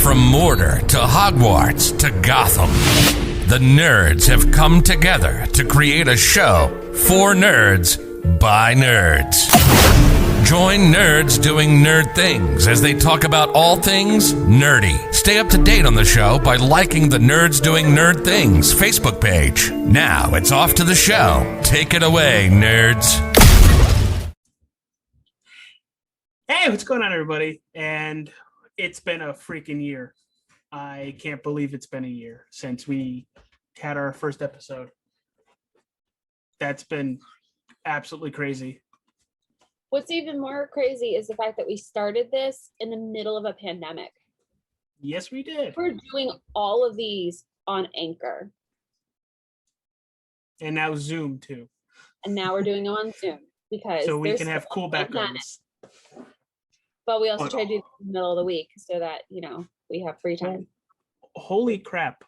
From Mordor to Hogwarts to Gotham, the nerds have come together to create a show for nerds by nerds. Join nerds doing nerd things as they talk about all things nerdy. Stay up to date on the show by liking the Nerds Doing Nerd Things Facebook page. Now it's off to the show. Take it away, nerds. Hey, what's going on, everybody? And it's been a freaking year. I can't believe it's been a year since we had our first episode. That's been absolutely crazy. What's even more crazy is the fact that we started this in the middle of a pandemic. Yes, we did. We're doing all of these on Anchor. And now Zoom, too. And now we're doing them on Zoom because so we can have cool backgrounds. But we also try to do it in the middle of the week so that, you know, we have free time. Holy crap.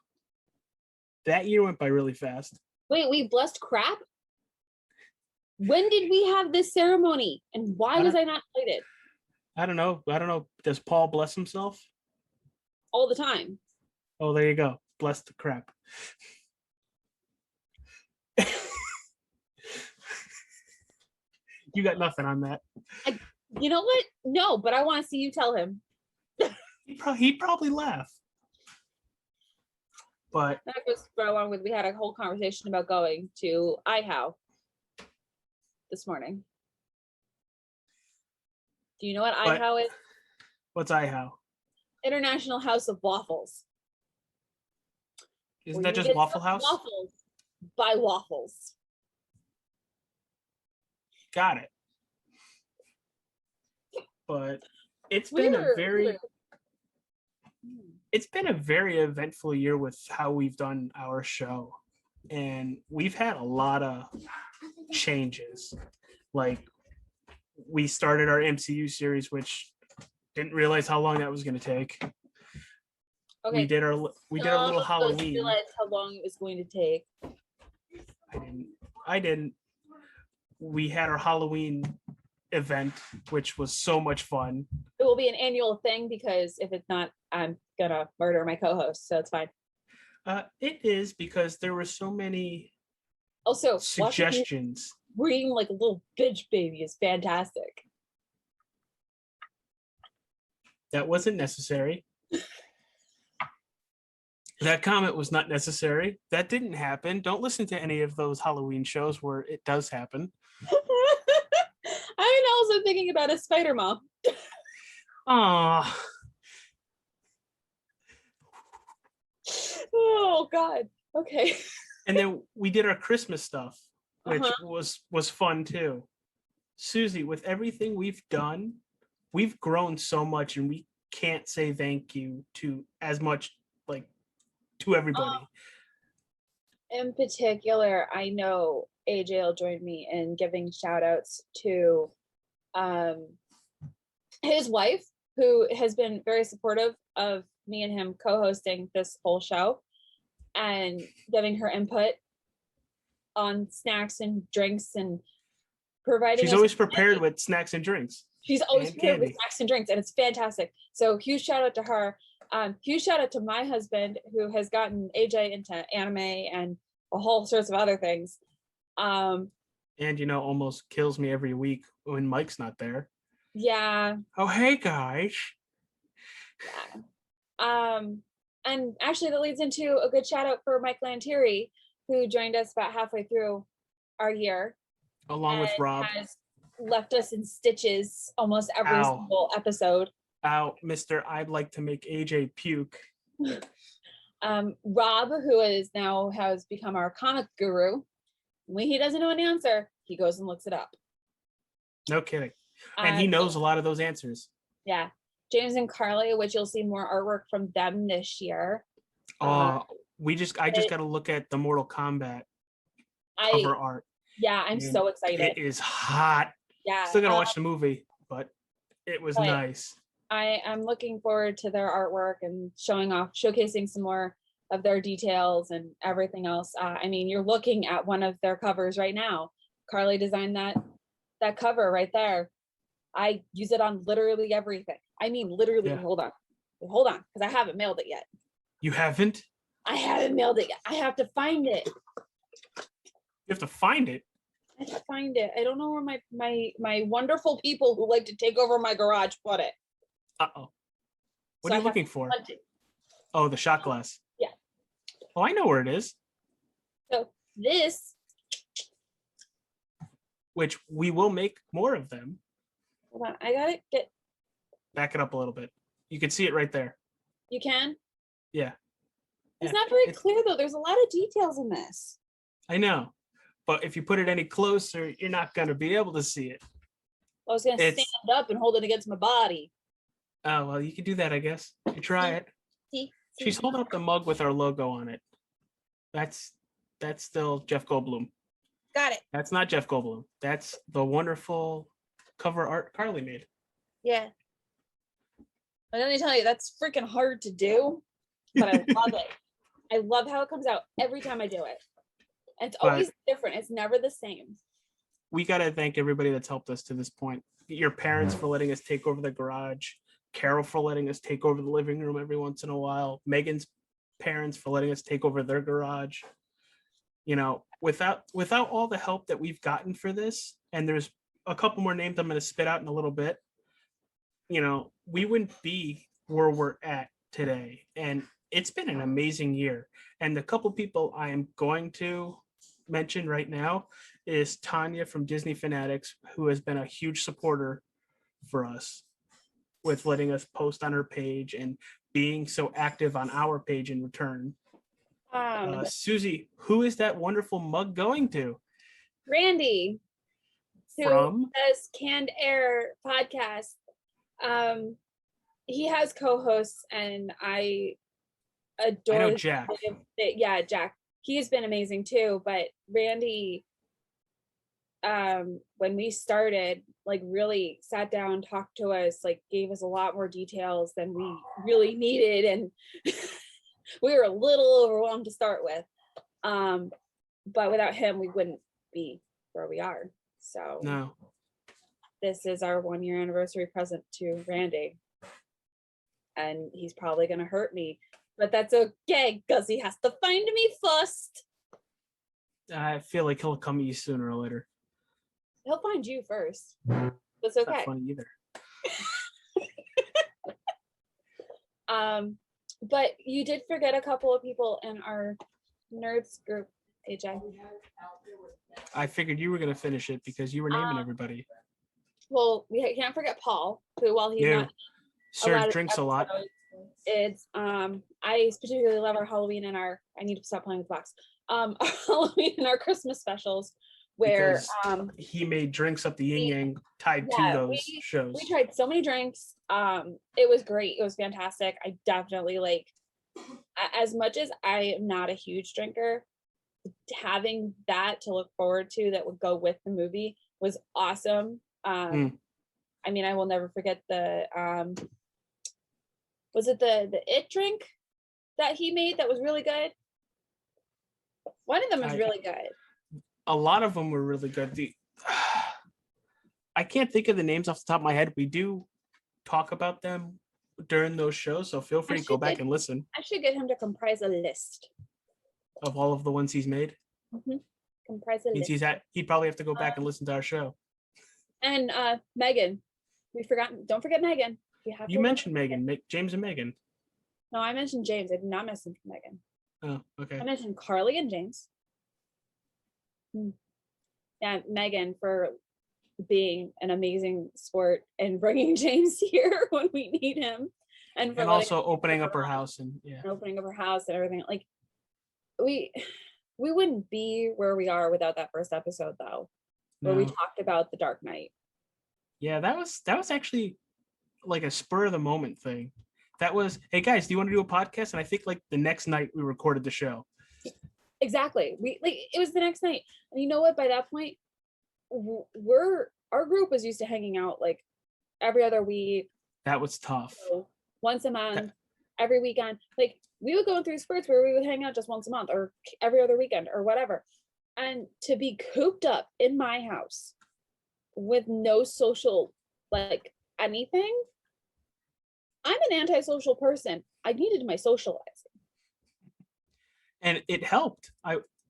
That year went by really fast. Wait, we blessed crap? When did we have this ceremony? And why was I not invited? I don't know. Does Paul bless himself? All the time. Oh, there you go. Bless the crap. You got nothing on that. You know what? No, but I want to see you tell him. He'd probably laugh. But that goes right along with, we had a whole conversation about going to IHOW this morning. Do you know what IHOW is? What's IHOW? International House of Waffles. Isn't that just Waffle House? Waffles by Waffles. Got it. But it's been a very eventful year with how we've done our show. And we've had a lot of changes. Like, we started our MCU series, which didn't realize how long that was going to take. Okay. We did our little Halloween. Realize how long it was going to take. I didn't. We had our Halloween event, which was so much fun. It will be an annual thing because if it's not, I'm gonna murder my co-host, so it's fine. It is because there were so many suggestions. Scream like a little bitch baby is fantastic. That wasn't necessary. That comment was not necessary. That didn't happen. Don't listen to any of those Halloween shows where it does happen. I'm also thinking about a Spider Mom. Aww. Oh God. Okay. And then we did our Christmas stuff, which was fun too. Susie, with everything we've done, we've grown so much, and we can't say thank you to as much, like, to everybody. In particular, I know AJ will join me in giving shout outs to his wife, who has been very supportive of me and him co-hosting this whole show and giving her input on snacks and drinks and providing. She's always prepared with snacks and drinks. She's always prepared with snacks and drinks, and it's fantastic. So huge shout out to her. Huge shout out to my husband, who has gotten AJ into anime and a whole sorts of other things. And almost kills me every week when Mike's not there. Yeah. Oh, hey guys. Yeah. And actually that leads into a good shout out for Mike Lantieri, who joined us about halfway through our year. Along with Rob. Has left us in stitches almost every single episode. Ow, Mr. I'd like to make AJ puke. Rob, who has become our comic guru. When he doesn't know an answer, he goes and looks it up. No kidding. And he knows a lot of those answers. Yeah. James and Carly, which you'll see more artwork from them this year. I just got to look at the Mortal Kombat cover art. Yeah, I'm so excited. It is hot. Yeah. Still gotta watch the movie, but it was nice. I'm looking forward to their artwork and showcasing some more of their details and everything else. You're looking at one of their covers right now. Carly designed that cover right there. I use it on literally everything. Literally, Hold on. hold on, because I haven't mailed it yet. You haven't? I haven't mailed it yet. I have to find it. You have to find it. I have to find it. I don't know where my wonderful people who like to take over my garage put it. Uh-oh. What So are I you have looking to for? hunt it. Oh, the shot glass. Yeah. Oh, I know where it is, So this, which we will make more of them. hold on, I gotta get, Back it up a little bit. You can see it right there. you can? Yeah. It's Yeah. not very It's- clear though. There's a lot of details in this. I know. But if you put it any closer, you're not going to be able to see it. I was gonna It's- stand up and hold it against my body. Oh, well, you can do that, I guess. You try it. See? She's holding up the mug with our logo on it. That's still Jeff Goldblum. Got it. That's not Jeff Goldblum. That's the wonderful cover art Carly made. Yeah. But let me tell you, that's freaking hard to do, but I love it. I love how it comes out every time I do it. And it's But- always different. It's never the same. We got to thank everybody that's helped us to this point. Your parents for letting us take over the garage. Carol for letting us take over the living room every once in a while. Megan's parents for letting us take over their garage. You know, without all the help that we've gotten for this, and there's a couple more names I'm going to spit out in a little bit, you know, we wouldn't be where we're at today. And it's been an amazing year. And the couple people I am going to mention right now is Tanya from Disney Fanatics, who has been a huge supporter for us with letting us post on her page and being so active on our page in return. Susie, who is that wonderful mug going to? Randy, who From? does Canned Air podcast. He has co-hosts, and I adore. I know the Jack. Yeah, Jack. He's been amazing too. But Randy, when we started, like really sat down, talked to us, like gave us a lot more details than we really needed, and we were a little overwhelmed to start with. But without him, we wouldn't be where we are. So No. this is our 1-year anniversary present to Randy. And he's probably gonna hurt me, but that's okay because he has to find me first. I feel like he'll come at you sooner or later. He'll find you first. That's It's not okay. funny either. But you did forget a couple of people in our nerds group, AJ. I figured you were going to finish it because you were naming everybody. Well, we can't forget Paul, who while he's Yeah. not Serge drinks a lot. episodes, it's I particularly love our Halloween and our I need to stop playing with box. Our Halloween and our Christmas specials where Because he made drinks up the yin yang tied yeah, to those shows. we tried so many drinks. It was great. It was fantastic. I definitely like as much as I am not a huge drinker, having that to look forward to that would go with the movie was awesome. I mean, I will never forget the was it the it drink that he made that was really good? One of them was really good. A lot of them were really good. I can't think of the names off the top of my head. We do talk about them during those shows, so feel free to go back and listen I should get him to comprise a list. of all of the ones he's made. Comprise a Means list. he'd probably have to go back and listen to our show. And Megan, we forgot. Don't forget Megan. We have You to- mentioned Megan, James and Megan. No, I mentioned James. I did not mention Megan. Oh, okay. I mentioned Carly and James. And Megan for being an amazing sport and bringing James here when we need him, and for And letting also opening up her house and and opening up her house and everything. Like we wouldn't be where we are without that first episode, though, where we No. talked about the Dark Knight. Yeah, that was actually like a spur of the moment thing. That was, hey guys, do you want to do a podcast? And I think like the next night we recorded the show. Exactly. We like it was the next night, and you know what? By that point, our group was used to hanging out like every other week, That was tough. so once a month, every weekend. Like we would go through spurts where we would hang out just once a month or every other weekend or whatever. And to be cooped up in my house with no social like anything, I'm an antisocial person. I needed my socializing. And it helped.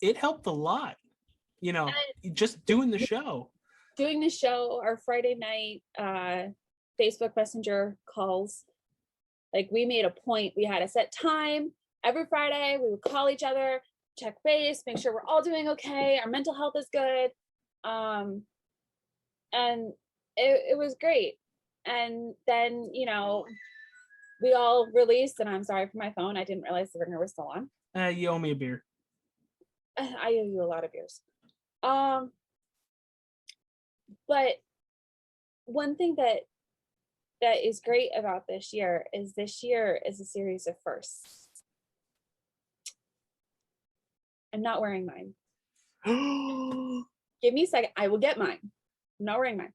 It helped a lot. You know, just doing the show. Doing the show, our Friday night Facebook Messenger calls, like we made a point. We had a set time every Friday. We would call each other, check base, make sure we're all doing okay. Our mental health is good. And it was great. And then, you know, we all released, and I'm sorry for my phone. I didn't realize the ringer was still on. You owe me a beer. I owe you a lot of beers. But one thing that is great about this year is a series of firsts. I'm not wearing mine. Give me a second. I will get mine. I'm not wearing mine.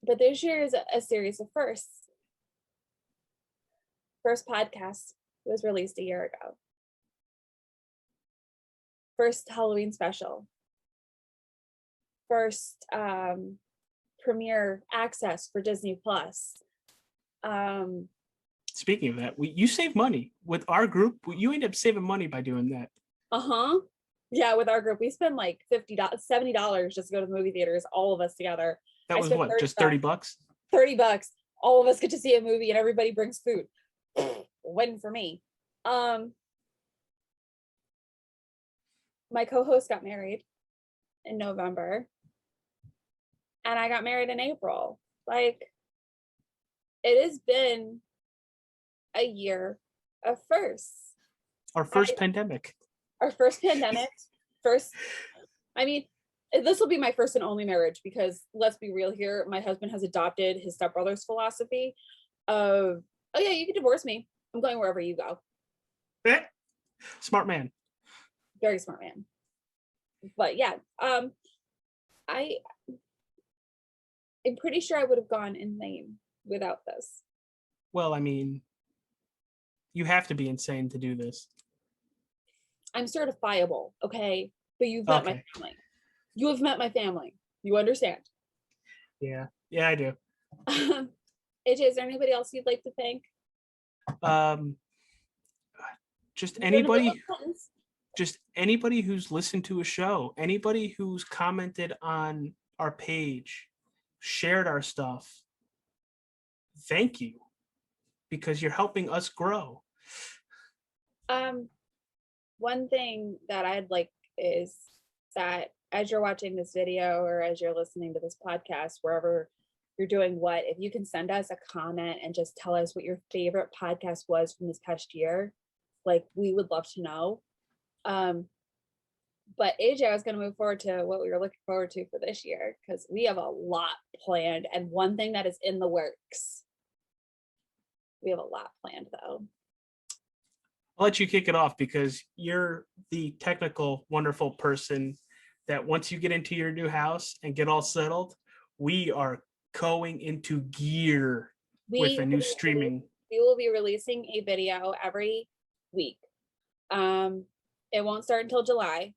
But this year is a series of firsts. First podcast was released a year ago. First Halloween special. First premiere access for Disney Plus. Speaking of that, you save money with our group. You end up saving money by doing that. Yeah, with our group, we spend like $70 just to go to the movie theaters, all of us together. That was what, just $30? $30. All of us get to see a movie and everybody brings food. Win for me. My co-host got married in November, and I got married in April. Like, it has been a year of firsts. Our first pandemic. Our first pandemic. I mean, this will be my first and only marriage, because let's be real here, my husband has adopted his stepbrother's philosophy of, oh yeah, you can divorce me. I'm going wherever you go. Smart man. Very smart man. But yeah, I'm pretty sure I would have gone insane without this. Well, I mean, you have to be insane to do this. I'm certifiable, okay? But you've met my family. You have met my family. You understand? Yeah, I do. AJ, is there anybody else you'd like to thank? Just anybody who's listened to a show, anybody who's commented on our page, shared our stuff. Thank you, because you're helping us grow. One thing that I'd like is that as you're watching this video or as you're listening to this podcast, wherever you're doing what, if you can send us a comment and just tell us what your favorite podcast was from this past year, like, we would love to know. But AJ, I was going to move forward to what we were looking forward to for this year, because we have a lot planned, and one thing that is in the works. We have a lot planned, though. I'll let you kick it off, because you're the technical, wonderful person that once you get into your new house and get all settled, we are going into gear with a new streaming. We will be releasing a video every week. It won't start until July,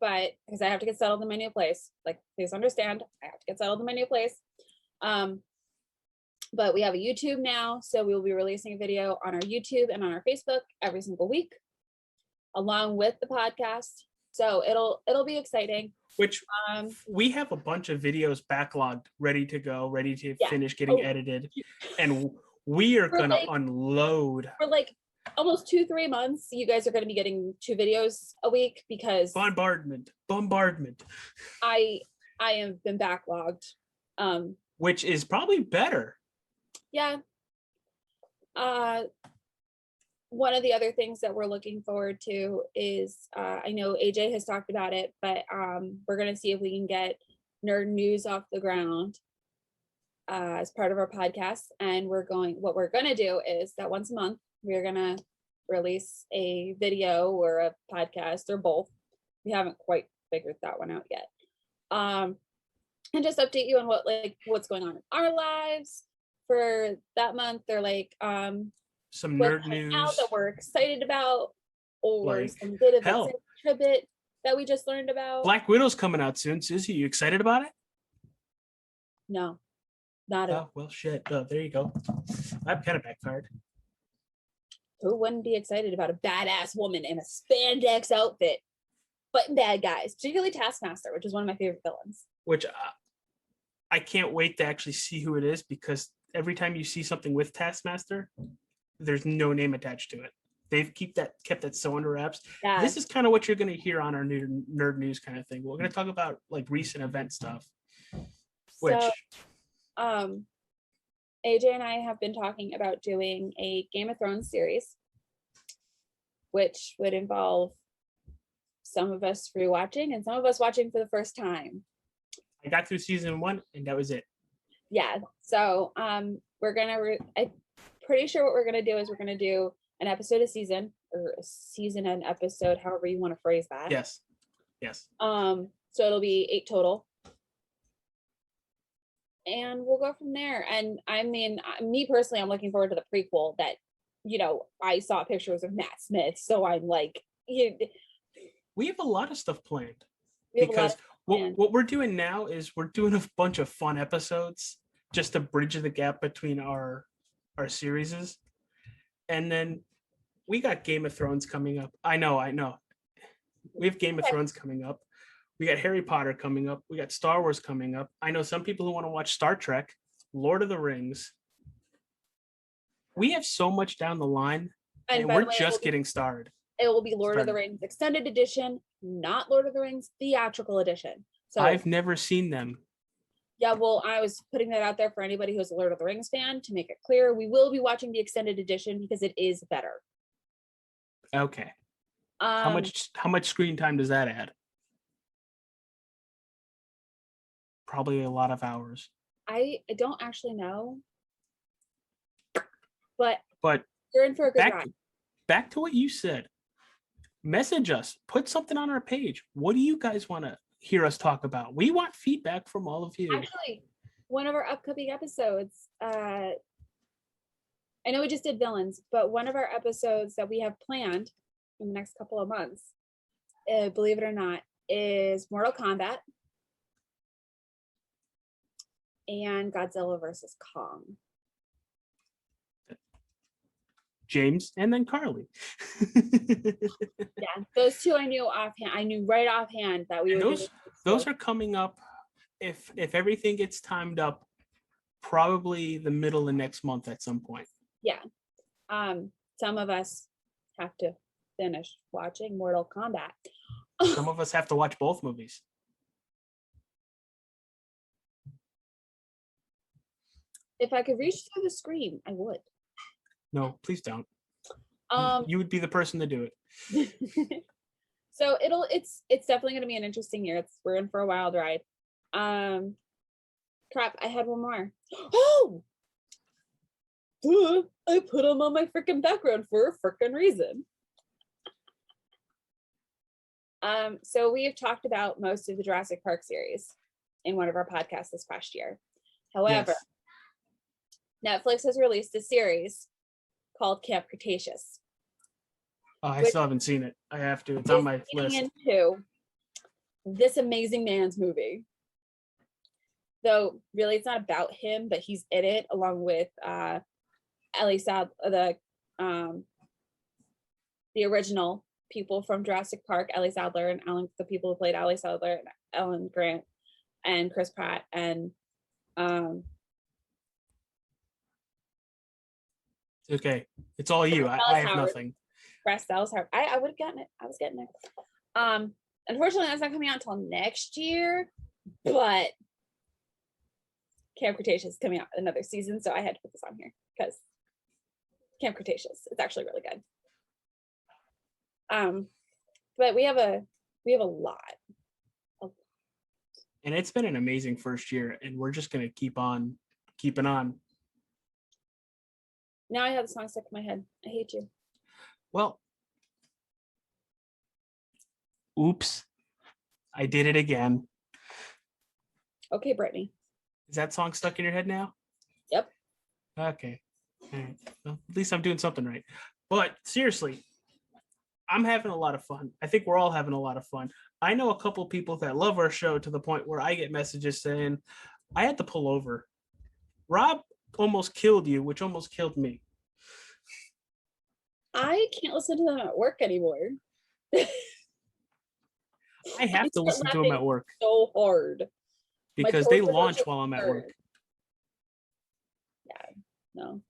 but because I have to get settled in my new place. Like, please understand, I have to get settled in my new place. But we have a YouTube now, so we will be releasing a video on our YouTube and on our Facebook every single week, along with the podcast. So it'll be exciting. Which we have a bunch of videos backlogged, ready to go, ready to finish getting edited, and we are gonna unload for like almost 2-3 months. You guys are going to be getting 2 videos a week, because bombardment. I have been backlogged. Which is probably better. Yeah. One of the other things that we're looking forward to is, I know AJ has talked about it, but we're going to see if we can get Nerd News off the ground as part of our podcast. And what we're going to do is that once a month, we're going to release a video or a podcast or both. We haven't quite figured that one out yet. And just update you on what's going on in our lives for that month. They're like some nerd news out that we're excited about, or some bit of a tribute that we just learned about. Black Widow's coming out soon. Susie, you excited about it? No. Not a Oh, well, shit. Oh, there you go. That kind of backfired. who wouldn't be excited about a badass woman in a spandex outfit fighting bad guys, particularly Taskmaster, which is one of my favorite villains. Which I can't wait to actually see who it is, because every time you see something with Taskmaster, there's no name attached to it. They've kept that so under wraps. Yeah. This is kind of what you're going to hear on our new nerd news kind of thing. We're going to talk about like recent event stuff, which So, AJ and I have been talking about doing a Game of Thrones series, which would involve some of us rewatching and some of us watching for the first time. I got through season 1 and that was it. Yeah. So we're gonna I'm pretty sure what we're gonna do is we're gonna do an episode a season, or a season and episode, however you want to phrase that. Yes. So it'll be 8 total. And we'll go from there. And I mean, me personally, I'm looking forward to the prequel that, I saw pictures of Matt Smith. So I'm like, We have a lot of stuff planned, we have a lot because of planned. what we're doing now is we're doing a bunch of fun episodes just to bridge the gap between our series. And then we got Game of Thrones coming up. I know. We have Game of Thrones coming up. We got Harry Potter coming up. We got Star Wars coming up. I know some people who want to watch Star Trek, Lord of the Rings. We have so much down the line, and by the we're way, just getting started. it will be Lord of the started. Rings extended edition, not Lord of the Rings theatrical edition. So I've never seen them. yeah, well, I was putting that out there for anybody who's a Lord of the Rings fan to make it clear. We will be watching the extended edition because it is better. Okay. Um, How much screen time does that add? Probably a lot of hours. I don't actually know, but But you're in for a good ride. back to what you said. Message us. Put something on our page. What do you guys want to hear us talk about? We want feedback from all of you. Actually, one of our upcoming episodes, I know we just did villains, but one of our episodes that we have planned in the next couple of months, believe it or not, is Mortal Kombat and Godzilla versus Kong. James and then Carly. Yeah, those two I knew offhand. I knew right offhand that we And were those are coming up, if everything gets timed up, probably the middle of next month at some point. Some of us have to finish watching Mortal Kombat. Some of us have to watch both movies. If I could reach through the screen, I would. No, please don't. Um, You would be the person to do it. so it's definitely going to be an interesting year. We're in for a wild ride. Crap, I had one more. Oh, duh, I put them on my freaking background for a freaking reason. So we have talked about most of the Jurassic Park series in one of our podcasts this past year. However, Yes. Netflix has released a series called Camp Cretaceous. I Which- still haven't seen it. I have to. It's on my list. Into this amazing man's movie. Though really it's not about him, but he's in it along with Ellie Sadler, the original people from Jurassic Park, Ellie Sadler and the people who played Ellie Sadler and Ellen Grant and Chris Pratt and Okay, it's all you. I have nothing. Bryce Dallas Howard. I would have gotten it. I was getting it. Unfortunately, that's not coming out until next year, but Camp Cretaceous is coming out another season, so I had to put this on here because Camp Cretaceous. It's actually really good. But we have a lot. And it's been an amazing first year, and we're just gonna keep on keeping on. Now I have the song stuck in my head. I hate you. Well, oops, I did it again. Okay, Brittany. Is that song stuck in your head now? Yep. Okay. All right. Well, at least I'm doing something right. But seriously, I'm having a lot of fun. I think we're all having a lot of fun. I know a couple people that love our show to the point where I get messages saying, I had to pull over Rob almost killed you, which almost killed me. I can't listen to them at work anymore. I have to start listen to them at laughing work so hard. because they coworkers launch actually while I'm at work. Yeah, no.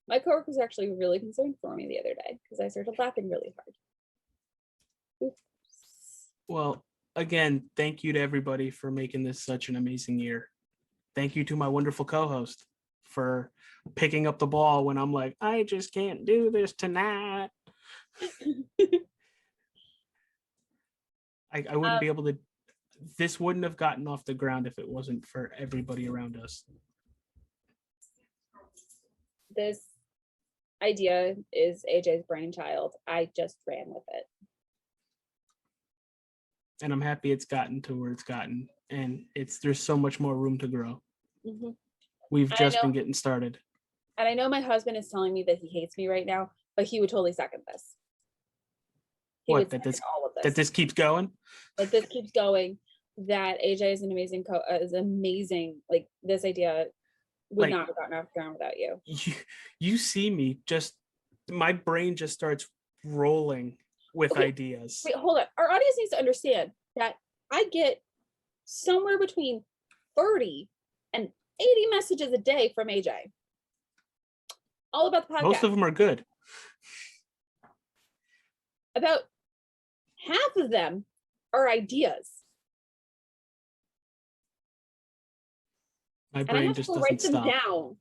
My coworkers were actually really concerned for me the other day because I started laughing really hard. Oops. Well, again, thank you to everybody for making this such an amazing year. Thank you to my wonderful co-host for picking up the ball when I'm like, I just can't do this tonight. I wouldn't be able to, this wouldn't have gotten off the ground if it wasn't for everybody around us. This idea is AJ's brainchild. I just ran with it. And I'm happy it's gotten to where it's gotten. And there's so much more room to grow. Mhm. We've I just know. been getting started. And I know my husband is telling me that he hates me right now, but he would totally second this. He What, would that second all of That this keeps going? That this keeps going, that AJ is an amazing is amazing. Like, this idea would Like- not have gotten off the ground without you. You see me just, my brain just starts rolling with Okay, ideas. Wait, hold on. Our audience needs to understand that I get somewhere between 30 and 80 messages a day from AJ. All about the podcast. Most of them are good. About half of them are ideas. My And I brain have just to doesn't write them stop. down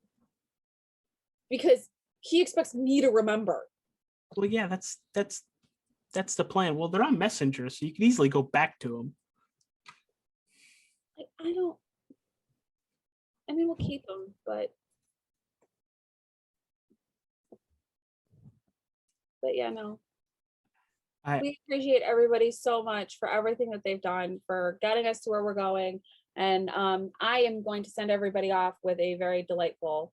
because he expects me to remember. Well, yeah, that's the plan. Well, they're on Messenger, so you can easily go back to them. I don't. I mean, we'll keep them, but yeah, no. We appreciate everybody so much for everything that they've done, for getting us to where we're going. And I am going to send everybody off with a very delightful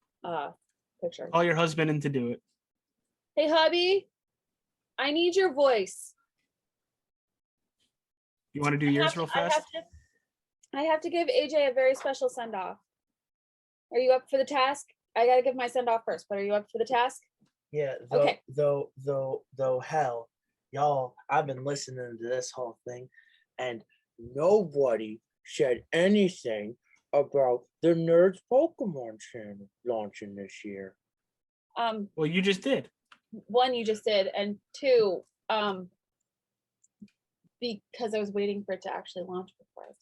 picture. Call your husband in to do it. Hey, hubby, I need your voice. You want to do yours real fast? I have to give AJ a very special send off. Are you up for the task? I gotta give my send off first, but are you up for the task? Yeah, Okay. though hell, y'all, I've been listening to this whole thing, and nobody said anything about the Nerds Pokemon channel launching this year. Well, you just did. One, you just did, and two, because I was waiting for it to actually launch before I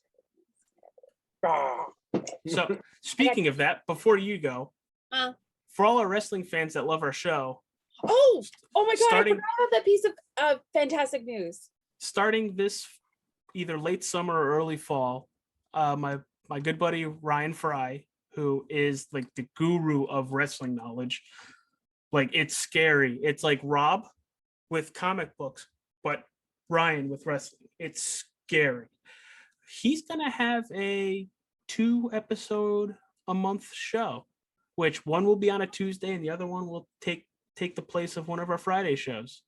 started. So, speaking of that, before you go, Uh. for all our wrestling fans that love our show, Oh my god, Starting- I forgot about that piece of fantastic news. starting this either late summer or early fall, my good buddy Ryan Fry, who is like the guru of wrestling knowledge, like it's scary. It's like Rob with comic books, but Ryan with wrestling. It's scary. He's gonna have a 2-episode a month show, which one will be on a Tuesday and the other one will take the place of one of our Friday shows.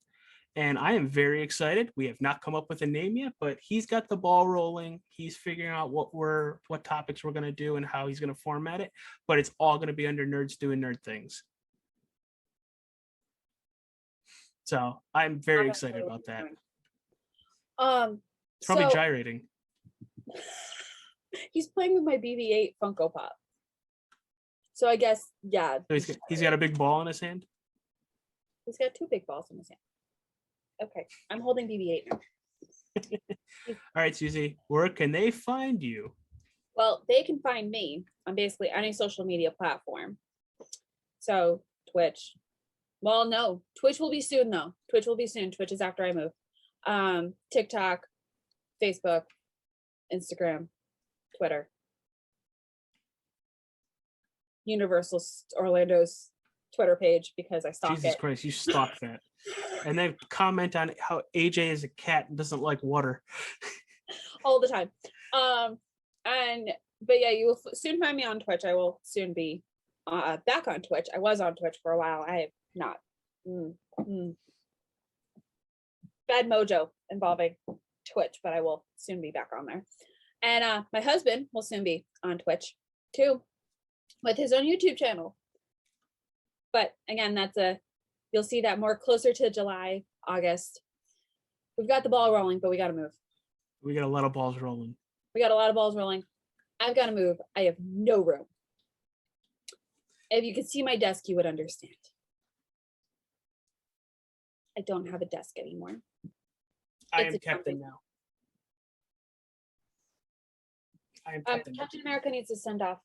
And I am very excited. We have not come up with a name yet, but he's got the ball rolling. He's figuring out what topics we're going to do and how he's going to format it. But it's all going to be under Nerds Doing Nerd Things. So I'm very excited about that. It's probably gyrating. He's playing with my BB-8 Funko Pop. So I guess, yeah. So he's got a big ball in his hand. He's got 2 big balls in his hand. Okay, I'm holding BB-8 now. All right, Susie, where can they find you? Well, they can find me on basically any social media platform. So Twitch. Well, no, Twitch will be soon though. Twitch will be soon. Twitch is after I move. TikTok, Facebook, Instagram, Twitter. Universal Orlando's Twitter page because I stalk Jesus it Christ, you stalk that. And then comment on how AJ is a cat and doesn't like water. all the time. But yeah, you will soon find me on Twitch. I will soon be back on Twitch. I was on Twitch for a while. I have not. Bad mojo involving Twitch, but I will soon be back on there. And my husband will soon be on Twitch too. with his own YouTube channel. But again, you'll see that more closer to July, August. We've got the ball rolling, but we got to move. We got a lot of balls rolling. We got a lot of balls rolling. I've got to move. I have no room. If you could see my desk, you would understand. I don't have a desk anymore. I It's am a Captain company. now. I am Captain. Captain America needs to send off.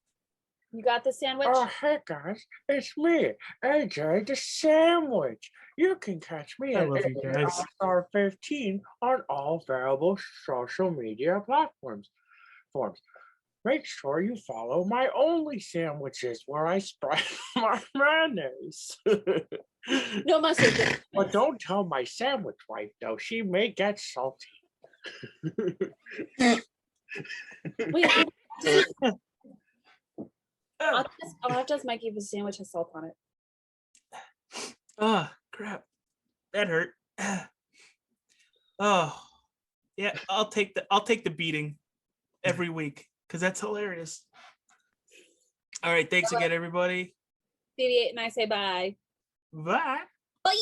You got the sandwich? Oh, hey guys, it's me, AJ the Sandwich. You can catch me I at love you guys. Star 15 on all variable social media platforms. Make sure you follow my only sandwiches where I spread my mayonnaise. No mustard. But don't tell my sandwich wife though; she may get salty. Wait, I'll have to ask Mikey if his sandwich has salt on it. Oh, crap. That hurt. Oh, yeah. I'll take the beating every week because that's hilarious. All right. Thanks again, everybody. BB-8 and I say bye. Bye. Bye.